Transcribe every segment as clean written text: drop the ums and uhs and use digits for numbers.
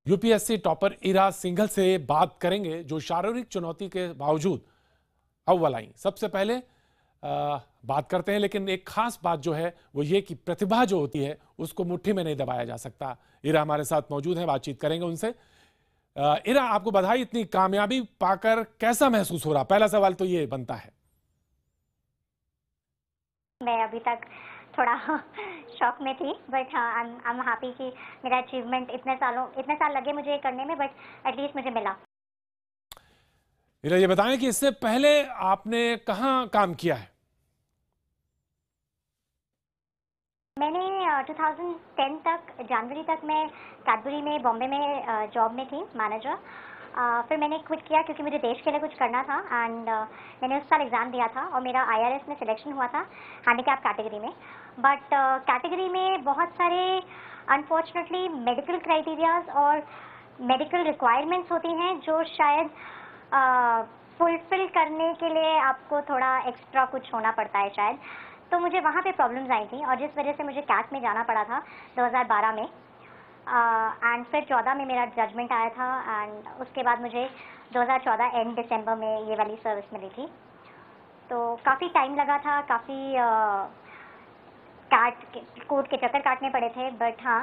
UPSC topper इरा सिंघल से बात करेंगे जो शारीरिक चुनौती के बावजूद अव्वल आई। सबसे पहले बात करते हैं, लेकिन एक खास बात जो है वो ये कि प्रतिभा जो होती है उसको मुट्ठी में नहीं दबाया जा सकता। इरा हमारे साथ मौजूद है, बातचीत करेंगे उनसे। इरा, आपको बधाई, इतनी कामयाबी पाकर कैसा महसूस हो रहा? पहला सवाल तो ये बनता है। मैं अभी तक थोड़ा शॉक में थी, बट हाँ, आई एम हैप्पी कि मेरा अचीवमेंट इतने साल लगे मुझे करने में, बट एटलीस्ट मुझे मिला। इरा, ये बताएं कि इससे पहले आपने कहाँ काम किया है? मैंने 2010 तक, जनवरी तक मैं कैडबरी में, बॉम्बे में जॉब में थी, मैनेजर। फिर मैंने क्विट किया क्योंकि मुझे देश के लिए कुछ करना था, एंड मैंने उस साल एग्ज़ाम दिया था और मेरा IRS में सिलेक्शन हुआ था हैंडीकैप कैटेगरी में। बट कैटेगरी में बहुत सारे अनफॉर्चुनेटली मेडिकल क्राइटेरियाज और मेडिकल रिक्वायरमेंट्स होती हैं जो शायद फुलफिल करने के लिए आपको थोड़ा एक्स्ट्रा कुछ होना पड़ता है शायद। तो मुझे वहाँ पे प्रॉब्लम्स आई थी और जिस वजह से मुझे कैट में जाना पड़ा था 2012 में, एंड फिर 14 में मेरा जजमेंट आया था, एंड उसके बाद मुझे 2014 एंड दिसंबर में ये वाली सर्विस मिली थी। तो काफ़ी टाइम लगा था, काफ़ी कोर्ट के चक्कर काटने पड़े थे, बट हाँ,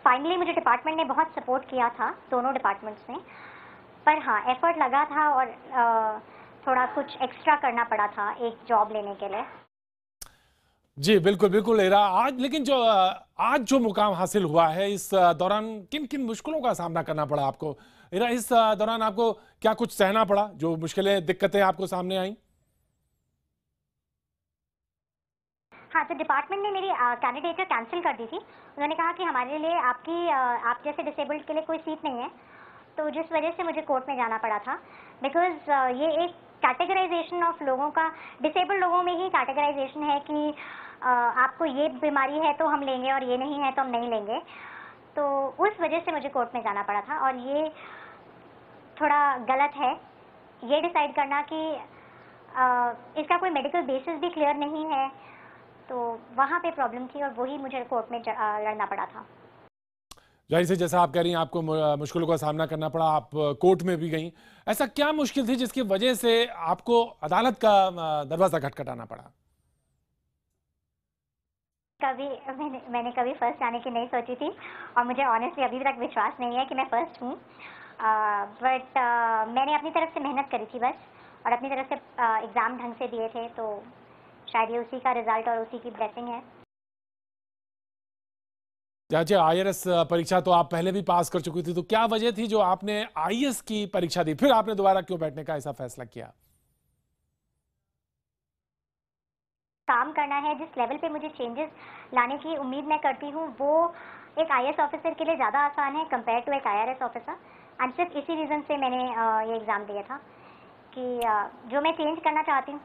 फाइनली मुझे डिपार्टमेंट ने बहुत सपोर्ट किया था, दोनों डिपार्टमेंट्स ने। पर हाँ, एफर्ट लगा था और थोड़ा कुछ एक्स्ट्रा करना पड़ा था एक जॉब लेने के लिए। जी बिल्कुल बिल्कुल इरा, आज जो मुकाम हासिल हुआ है, इस दौरान किन किन मुश्किलों का सामना करना पड़ा आपको? इरा, इस दौरान आपको क्या कुछ सहना पड़ा? जो मुश्किलें, दिक्कतें आपको सामने आई? हाँ, तो डिपार्टमेंट ने मेरी कैंडिडेट कैंसिल कर दी थी। उन्होंने कहा कि हमारे लिए आप जैसे डिसेबल्ड के लिए कोई सीट नहीं है, तो जिस वजह से मुझे कोर्ट में जाना पड़ा था। बिकॉज ये एक कैटेगराइजेशन ऑफ लोगों का, डिसेबल्ड लोगों में ही कैटेगराइजेशन है कि आपको ये बीमारी है तो हम लेंगे और ये नहीं है तो हम नहीं लेंगे। तो उस वजह से मुझे कोर्ट में जाना पड़ा था, और ये थोड़ा गलत है ये डिसाइड करना कि इसका कोई मेडिकल बेसिस भी क्लियर नहीं है। तो वहाँ पे प्रॉब्लम थी और वही मुझे कोर्ट में लड़ना पड़ा था। जाहिर से, जैसा आप कह रही हैं, आपको मुश्किलों का सामना करना पड़ा, आप कोर्ट में भी गई। ऐसा क्या मुश्किल थी जिसकी वजह से आपको अदालत का दरवाजा खटखटाना पड़ा? मैंने कभी फर्स्ट आने की नहीं सोची थी, और मुझे ऑनेस्टली अभी तक विश्वास नहीं है कि मैं फर्स्ट हूँ। बट मैंने अपनी तरफ से मेहनत करी थी बस, और अपनी तरफ से एग्ज़ाम ढंग से दिए थे, तो शायद ये उसी का रिजल्ट और उसी की ब्लेसिंग है। अच्छा, IRS परीक्षा तो आप पहले भी पास कर चुकी थी, तो क्या वजह थी जो आपने IAS की परीक्षा दी? फिर आपने दोबारा क्यों बैठने का ऐसा फैसला किया? काम करना है, जिस लेवल पे मुझे चेंजेस लाने की उम्मीद मैं करती हूँ, वो एक IAS ऑफिसर के लिए ज़्यादा आसान है कंपेयर टू एक IRS ऑफिसर। एंड सिर्फ इसी रीज़न से मैंने ये एग्ज़ाम दिया था कि जो मैं चेंज करना चाहती हूँ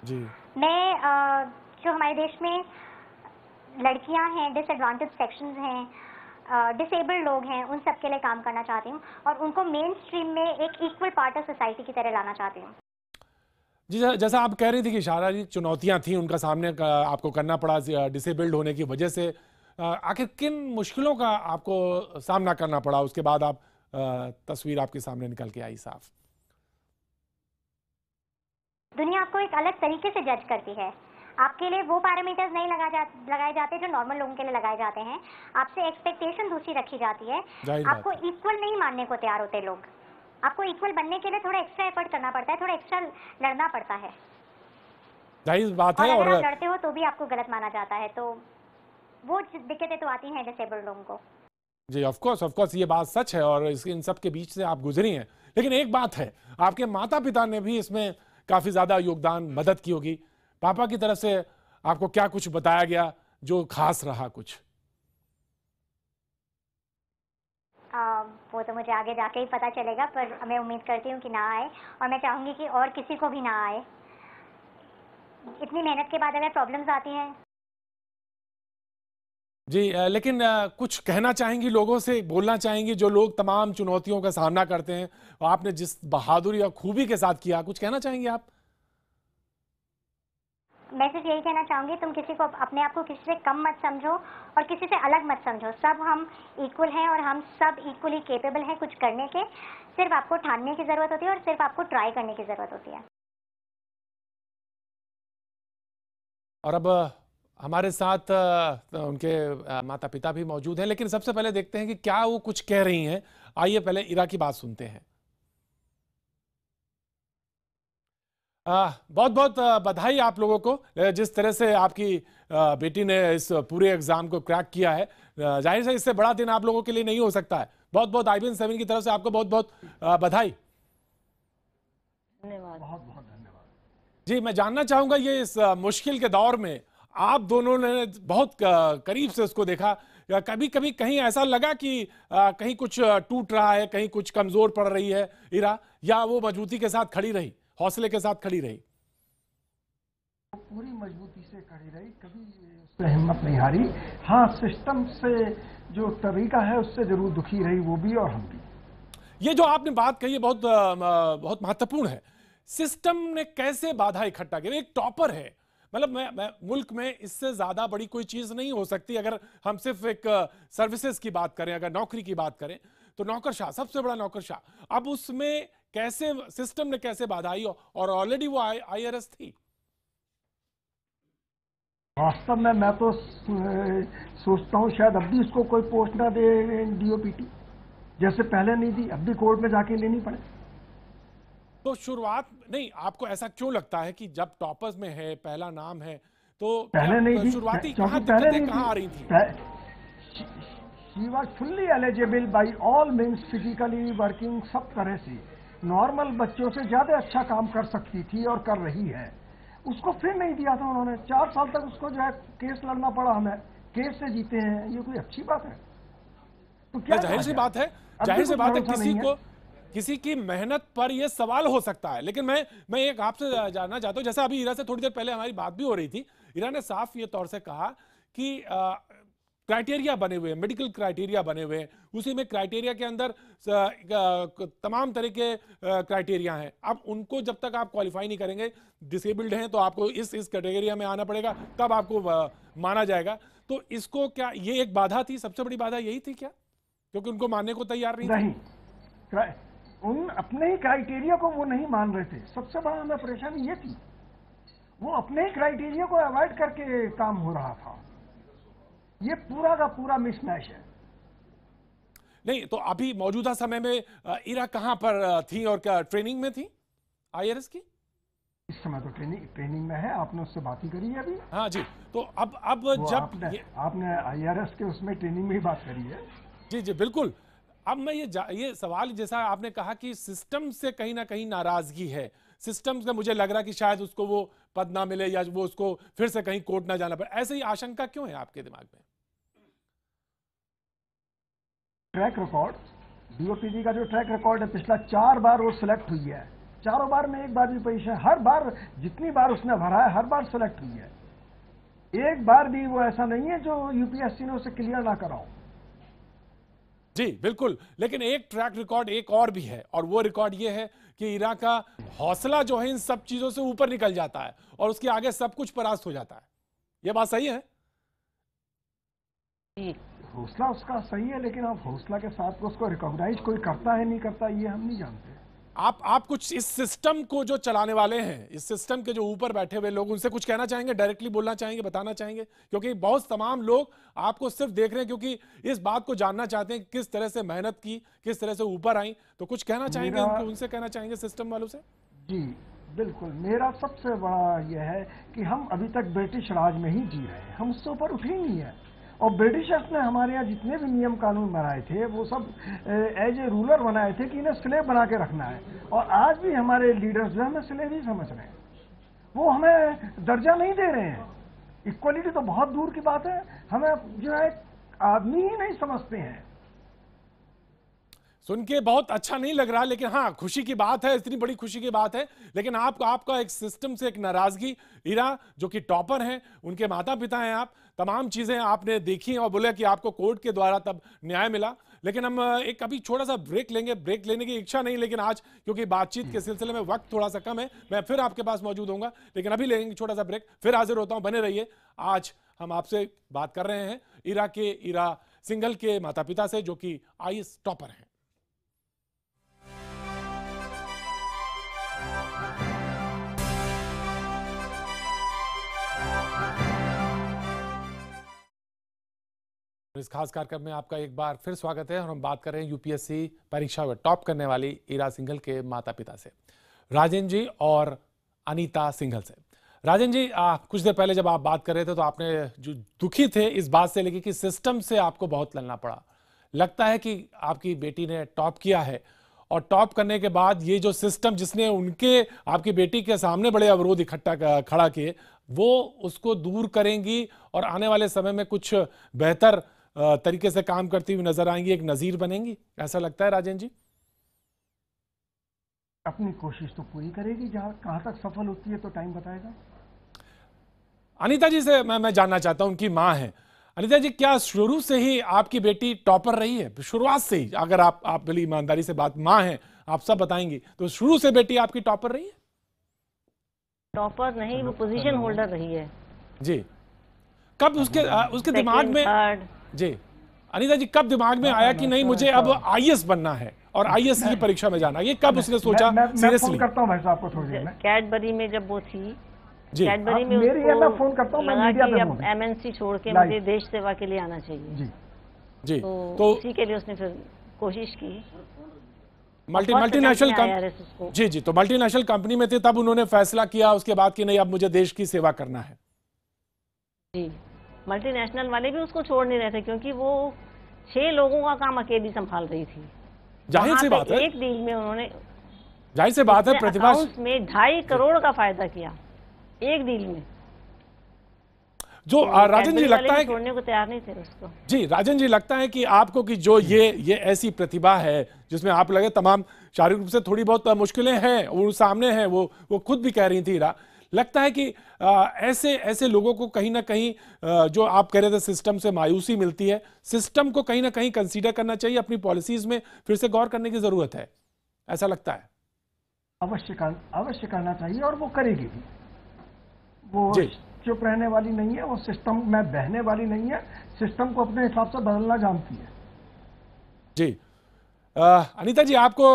जी, मैं, जो हमारे देश में लड़कियां हैं, डिसएडवांटेज सेक्शंस हैं, डिसेबल्ड लोग हैं, उन सब के लिए काम करना चाहती हूँ और उनको मेन स्ट्रीम में एक इक्वल पार्ट ऑफ सोसाइटी की तरह लाना चाहती हूँ। जी, जैसा आप कह रही थी कि शारीरिक चुनौतियां थी, उनका सामने आपको करना पड़ा डिसेबल्ड होने की वजह से। आखिर किन मुश्किलों का आपको सामना करना पड़ा? उसके बाद आप तस्वीर आपके सामने निकल के आई साफ। दुनिया आपको एक अलग तरीके से जज करती है। आपके लिए वो पैरामीटर्स नहीं लगाए जाते जो नॉर्मल लोगों के लिए लगाए जाते हैं। आपसे एक्सपेक्टेशन दूसरी रखी जाती है। जाहिर बात आपको है। इक्वल नहीं मानने को तैयार होते लोग। आपको इक्वल बनने के लिए थोड़ा एक्स्ट्रा एफर्ट करना पड़ता है, थोड़ा एक्स्ट्रा लड़ना पड़ता है, जाहिर बात और है। अगर और आप लड़ते हो तो भी आपको गलत माना जाता है। तो वो दिक्कतें तो आती हैं डिसेबल्ड लोगों को। जी, ऑफ कोर्स ये बात सच है, और इन सब के बीच से आप गुजरी हैं। लेकिन एक बात है, आपके माता पिता ने भी इसमें काफी ज्यादा योगदान, मदद की होगी। पापा की तरफ से आपको क्या कुछ बताया गया जो खास रहा कुछ? वो तो मुझे आगे जाके ही पता चलेगा, पर मैं उम्मीद करती हूँ कि ना आए, और मैं चाहूँगी कि और किसी को भी ना आए। इतनी मेहनत के बाद अगर प्रॉब्लम्स आती हैं। जी, लेकिन कुछ कहना चाहेंगी लोगों से, बोलना चाहेंगी जो लोग तमाम चुनौतियों का सामना करते हैं, और आपने जिस बहादुरी और खूबी के साथ किया, कुछ कहना चाहेंगे आप? मैसेज यही कहना चाहूँगी, तुम किसी को अपने आप को किसी से कम मत समझो और किसी से अलग मत समझो। सब हम इक्वल हैं और हम सब इक्वली केपेबल हैं कुछ करने के। सिर्फ आपको ठानने की ज़रूरत होती है और सिर्फ आपको ट्राई करने की ज़रूरत होती है। और अब हमारे साथ उनके माता पिता भी मौजूद हैं, लेकिन सबसे पहले देखते हैं कि क्या वो कुछ कह रही हैं। आइए पहले इरा की बात सुनते हैं। बहुत बहुत बधाई आप लोगों को, जिस तरह से आपकी बेटी ने इस पूरे एग्जाम को क्रैक किया है। जाहिर से इससे बड़ा दिन आप लोगों के लिए नहीं हो सकता है। बहुत बहुत IBN7 की तरफ से आपको बहुत बहुत बधाई। धन्यवाद। बहुत बहुत धन्यवाद। जी, मैं जानना चाहूंगा ये इस मुश्किल के दौर में आप दोनों ने बहुत करीब से उसको देखा, या कभी कभी कहीं ऐसा लगा कि कहीं कुछ टूट रहा है, कहीं कुछ कमजोर पड़ रही है इरा, या वो मजबूती के साथ खड़ी रही, हौसले के साथ खड़ी रही? पूरी मजबूती से खड़ी रही, कभी उससे हिम्मत नहीं हारी। हाँ, सिस्टम से जो तरीका है उससे जरूर दुखी रही, वो भी और हम भी। ये जो आपने बात कही है बहुत महत्वपूर्ण है। सिस्टम ने कैसे बाधा इकट्ठा की? एक टॉपर है, मतलब मैं मुल्क में इससे ज्यादा बड़ी कोई चीज नहीं हो सकती। अगर हम सिर्फ एक सर्विसेज की बात करें, अगर नौकरी की बात करें, तो नौकरशाह, सबसे बड़ा नौकरशाह। अब उसमें कैसे सिस्टम ने कैसे बाधा आई, और ऑलरेडी वो IRS थी। वास्तव में मैं तो सोचता हूँ शायद अब भी उसको कोई पोस्ट ना दे DOPT, जैसे पहले नहीं दी, अब भी कोर्ट में जाके लेनी पड़े। तो शुरुआत नहीं, आपको ऐसा क्यों लगता है कि जब टॉपर्स में है, पहला नाम है, तो पहले नहीं दी, शुरुआती क्योंकि पहले नहीं कहाँ आ रही थी? She was fully eligible by all means, physically working, सब तरह से नॉर्मल बच्चों से ज्यादा अच्छा काम कर सकती थी और कर रही है। उसको फिर नहीं दिया था उन्होंने। 4 साल तक उसको जो है केस लड़ना पड़ा, हमें केस से जीते हैं, ये कोई अच्छी बात है? तो क्या जाहिर सी बात है, जाहिर सी बात है, किसी की मेहनत पर यह सवाल हो सकता है। लेकिन मैं एक आपसे जानना चाहता हूं, जैसे अभी इरा से थोड़ी देर पहले हमारी बात भी हो रही थी, इरा ने साफ ये तौर से कहा कि क्राइटेरिया बने हुए हैं, मेडिकल क्राइटेरिया बने हुए हैं, उसी में क्राइटेरिया के अंदर तमाम तरह के क्राइटेरिया हैं। अब उनको जब तक आप क्वालिफाई नहीं करेंगे, डिसेबल्ड हैं, तो आपको इस कैटेगरिया में आना पड़ेगा, तब आपको माना जाएगा। तो इसको क्या ये एक बाधा थी, सबसे बड़ी बाधा यही थी क्या, क्योंकि उनको मानने को तैयार नहीं थे? उन अपने ही क्राइटेरिया को वो नहीं मान रहे थे। सबसे बड़ा हमें परेशानी ये थी, वो अपने ही क्राइटेरिया को अवॉइड करके काम हो रहा था। ये पूरा का पूरा मिसमैच है। नहीं तो अभी मौजूदा समय में इरा कहां पर थी और क्या ट्रेनिंग में थी IRS की? इस समय तो ट्रेनिंग में है। आपने उससे बात ही करी है अभी? हाँ जी। तो अब जब आपने IRS के उसमें ट्रेनिंग में ही बात करी है? जी जी बिल्कुल। अब मैं ये सवाल, जैसा आपने कहा कि सिस्टम से कहीं ना कहीं नाराजगी है, सिस्टम से मुझे लग रहा कि शायद उसको वो पद ना मिले, या वो उसको फिर से कहीं कोर्ट ना जाना पड़े, ऐसे ही आशंका क्यों है आपके दिमाग में? ट्रैक रिकॉर्ड, DOPT का जो ट्रैक रिकॉर्ड है, पिछला 4 बार वो सिलेक्ट हुई है। 4 बार में एक बार भी पोजीशन, हर बार जितनी बार उसने भरा है हर बार सिलेक्ट हुई है। एक बार भी वो ऐसा नहीं है जो UPSC ने उसे क्लियर ना कराओ। जी बिल्कुल, लेकिन एक ट्रैक रिकॉर्ड एक और भी है, और वो रिकॉर्ड ये है कि इरा का हौसला जो है इन सब चीजों से ऊपर निकल जाता है और उसके आगे सब कुछ परास्त हो जाता है। ये बात सही है? हौसला उसका सही है, लेकिन आप हौसला के साथ उसको रिकॉग्नाइज कोई करता है नहीं करता, ये हम नहीं जानते। आप कुछ इस सिस्टम को जो चलाने वाले हैं, इस सिस्टम के जो ऊपर बैठे हुए लोग, उनसे कुछ कहना चाहेंगे, डायरेक्टली बोलना चाहेंगे, बताना चाहेंगे? क्योंकि बहुत तमाम लोग आपको सिर्फ देख रहे हैं क्योंकि इस बात को जानना चाहते हैं किस तरह से मेहनत की, किस तरह से ऊपर आई। तो कुछ कहना चाहेंगे उनसे कहना चाहेंगे सिस्टम वालों से? जी बिल्कुल, मेरा सबसे बड़ा यह है कि हम अभी तक ब्रिटिश राज में ही जी रहे हैं, हम उससे ऊपर उठे ही नहीं है। और ब्रिटिशर्स ने हमारे यहाँ जितने भी नियम कानून बनाए थे वो सब एज ए रूलर बनाए थे कि इन्हें स्लेव बना के रखना है। और आज भी हमारे लीडर्स जो हमें स्लेव ही समझ रहे हैं, वो हमें दर्जा नहीं दे रहे हैं। इक्वलिटी तो बहुत दूर की बात है, हमें जो है आदमी ही नहीं समझते हैं। सुन के बहुत अच्छा नहीं लग रहा, लेकिन हाँ खुशी की बात है, इतनी बड़ी खुशी की बात है। लेकिन आपका एक सिस्टम से एक नाराजगी, इरा जो कि टॉपर हैं, उनके माता पिता हैं, आप तमाम चीजें आपने देखी और बोले कि आपको कोर्ट के द्वारा तब न्याय मिला। लेकिन हम एक अभी छोटा सा ब्रेक लेंगे, ब्रेक लेने की इच्छा नहीं, लेकिन आज क्योंकि बातचीत के सिलसिले में वक्त थोड़ा सा कम है, मैं फिर आपके पास मौजूद होऊंगा, लेकिन अभी लेंगे छोटा सा ब्रेक, फिर हाजिर होता हूं, बने रहिए। आज हम आपसे बात कर रहे हैं इरा सिंघल के माता पिता से, जो कि आईएएस टॉपर हैं। इस खास कार्यक्रम में आपका एक बार फिर स्वागत है और हम बात कर रहे हैं यूपीएससी परीक्षा में टॉप करने वाली इरा सिंघल के माता पिता से, राजेंद्र जी और अनीता सिंघल से। राजेंद्र जी, कुछ देर पहले जब आप बात कर रहे थे तो आपने जो दुखी थे इस बात से लेके कि सिस्टम से आपको बहुत लड़ना पड़ा। लगता है कि आपकी बेटी ने टॉप किया है और टॉप करने के बाद ये जो सिस्टम जिसने आपकी बेटी के सामने बड़े अवरोध खड़ा किए, वो उसको दूर करेंगी और आने वाले समय में कुछ बेहतर तरीके से काम करती हुई नजर आएंगी, एक नजीर बनेंगी, ऐसा लगता है राजेंद्र जी? अपनी कोशिश तो पूरी करेगी, कहां तक सफल होती है तो टाइम बताएगा। अनीता जी से मैं जानना चाहता हूं, उनकी मां है। अनीता जी, क्या शुरू से ही आपकी बेटी टॉपर रही है? शुरुआत से ही, अगर आप बड़ी ईमानदारी से बात, मां है, आप सब बताएंगी, तो शुरू से बेटी आपकी टॉपर रही है? टॉपर नहीं, वो पोजीशन होल्डर रही है जी। कब उसके दिमाग में, जी अनीता जी, कब दिमाग में आया कि नहीं मुझे अब आईएएस बनना है और आईएएस की परीक्षा में जाना? ये कब उसने सोचा? सीरियसली करता हूं भाई साहब को थोड़ी देर में। कैडबरी में जब वो थी, जी, कैडबरी में उसको फोन करता हूं, लगा कि अब एमएनसी छोड़ के मुझे देश सेवा के लिए आना चाहिए। जी जी, तो उसी के लिए उसने फिर कोशिश की। मल्टीनेशनल जी जी, तो मल्टीनेशनल कंपनी में थे तब उन्होंने फैसला किया उसके बाद कि नहीं अब मुझे देश की सेवा करना है। जी, मल्टीनेशनल वाले भी उसको छोड़ नहीं रहे थे क्योंकि वो 6 लोगों का काम अकेली संभाल रही थी। जाहिर सी बात है, एक डील में उन्होंने, जाहिर सी बात है, प्रतिभा में 2.5 करोड़ का फायदा किया एक डील में। जो राजन जी लगता है छोड़ने को तैयार नहीं थे उसको। जी, राजन जी लगता है कि आपको कि जो ये ऐसी प्रतिभा है जिसमें आप लगे तमाम शारीरिक रूप से थोड़ी बहुत मुश्किलें हैं, वो सामने हैं, वो खुद भी कह रही थी, लगता है कि ऐसे लोगों को कहीं ना कहीं जो आप कह रहे थे सिस्टम से मायूसी मिलती है, सिस्टम को कहीं ना कहीं कंसीडर करना चाहिए, अपनी पॉलिसीज में फिर से गौर करने की जरूरत है, ऐसा लगता है? अवश्य करना चाहिए और वो करेगी भी। वो चुप रहने वाली नहीं है, वो सिस्टम में बहने वाली नहीं है, सिस्टम को अपने हिसाब से बदलना जानती है। जी अनीता जी, आपको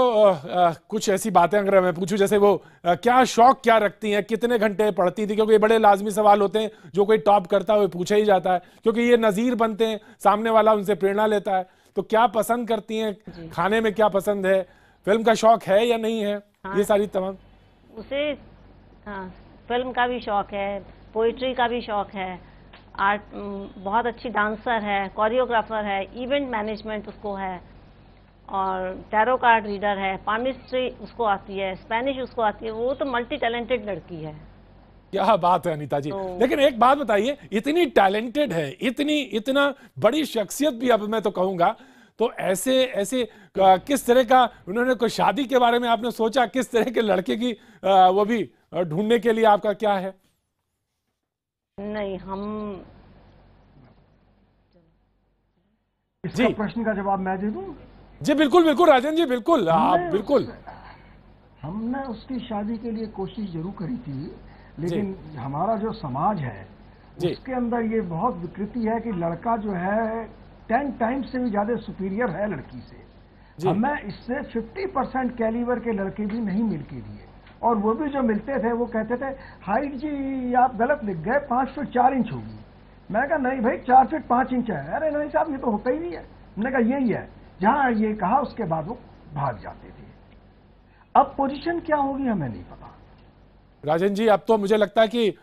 कुछ ऐसी बातें अगर मैं पूछूं, जैसे वो क्या शौक क्या रखती हैं, कितने घंटे पढ़ती थी? क्योंकि ये बड़े लाजमी सवाल होते हैं, जो कोई टॉप करता है वो पूछा ही जाता है, क्योंकि ये नजीर बनते हैं, सामने वाला उनसे प्रेरणा लेता है। तो क्या पसंद करती हैं, खाने में क्या पसंद है, फिल्म का शौक है या नहीं है? हाँ, ये सारी तमाम उसे फिल्म का भी शौक है, पोइट्री का भी शौक है, आर्ट, बहुत अच्छी डांसर है, कोरियोग्राफर है, इवेंट मैनेजमेंट उसको है, और टैरो कार्ड रीडर है, पामिस्ट्री उसको आती है, स्पेनिश उसको आती है। वो तो मल्टी टैलेंटेड लड़की है। क्या बात है अनीता जी। लेकिन एक बात बताइए, इतनी टैलेंटेड है, इतना बड़ी शख्सियत भी, अब मैं तो कहूंगा, तो ऐसे किस तरह का उन्होंने कोई शादी के बारे में आपने सोचा? किस तरह के लड़के की वो भी ढूंढने के लिए आपका क्या है? नहीं, हम इसका प्रश्न का जवाब मैं दे दूं? जी बिल्कुल बिल्कुल राजन जी, बिल्कुल आप बिल्कुल। हमने उसकी शादी के लिए कोशिश जरूर करी थी, लेकिन हमारा जो समाज है उसके अंदर ये बहुत विकृति है कि लड़का जो है 10 टाइम्स से भी ज्यादा सुपीरियर है लड़की से। हमें इससे 50% कैलिबर के लड़के भी नहीं मिल के दिए, और वो भी जो मिलते थे वो कहते थे हाइट जी आप गलत लिख गए, 5 फीट 4 इंच होगी। मैं कहा नहीं भाई 4 फीट 5 इंच है। अरे नहीं साहब ये तो होता ही नहीं है। मैंने कहा यही है। जहां ये कहा उसके बाद वो भाग जाते थे। अब पोजीशन क्या होगी हमें नहीं पता। राजन जी, अब तो मुझे लगता है कि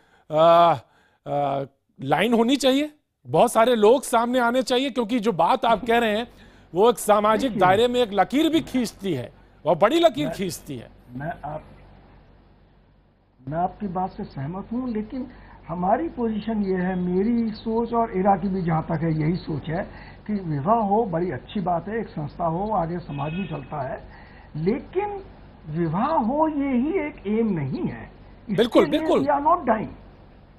लाइन होनी चाहिए, बहुत सारे लोग सामने आने चाहिए, क्योंकि जो बात आप कह रहे हैं वो एक सामाजिक दायरे में एक लकीर भी खींचती है, और बड़ी लकीर खींचती है। मैं आपकी बात से सहमत हूं, लेकिन हमारी पोजीशन ये है, मेरी सोच और इरा की भी जहाँ तक है यही सोच है कि विवाह हो बड़ी अच्छी बात है, एक संस्था हो, आगे समाज भी चलता है, लेकिन विवाह हो ये ही एक एम नहीं है। बिल्कुल बिल्कुल, we are not dying.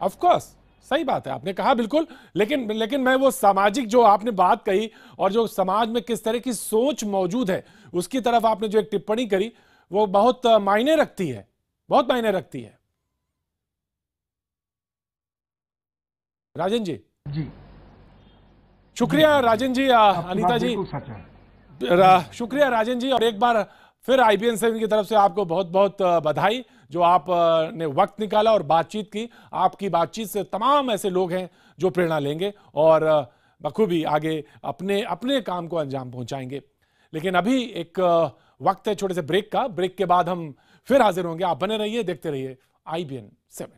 Of course, सही बात है, आपने कहा बिल्कुल। लेकिन मैं वो सामाजिक जो आपने बात कही और जो समाज में किस तरह की सोच मौजूद है उसकी तरफ आपने जो एक टिप्पणी करी वो बहुत मायने रखती है, बहुत मायने रखती है। राजन जी, जी शुक्रिया राजन जी, अनीता जी, सच है। शुक्रिया राजन जी, और एक बार फिर IBN 7 की तरफ से आपको बहुत बहुत बधाई जो आप ने वक्त निकाला और बातचीत की। आपकी बातचीत से तमाम ऐसे लोग हैं जो प्रेरणा लेंगे और बखूबी आगे अपने अपने काम को अंजाम पहुंचाएंगे। लेकिन अभी एक वक्त है छोटे से ब्रेक का। ब्रेक के बाद हम फिर हाजिर होंगे। आप बने रहिए, देखते रहिए IBN 7।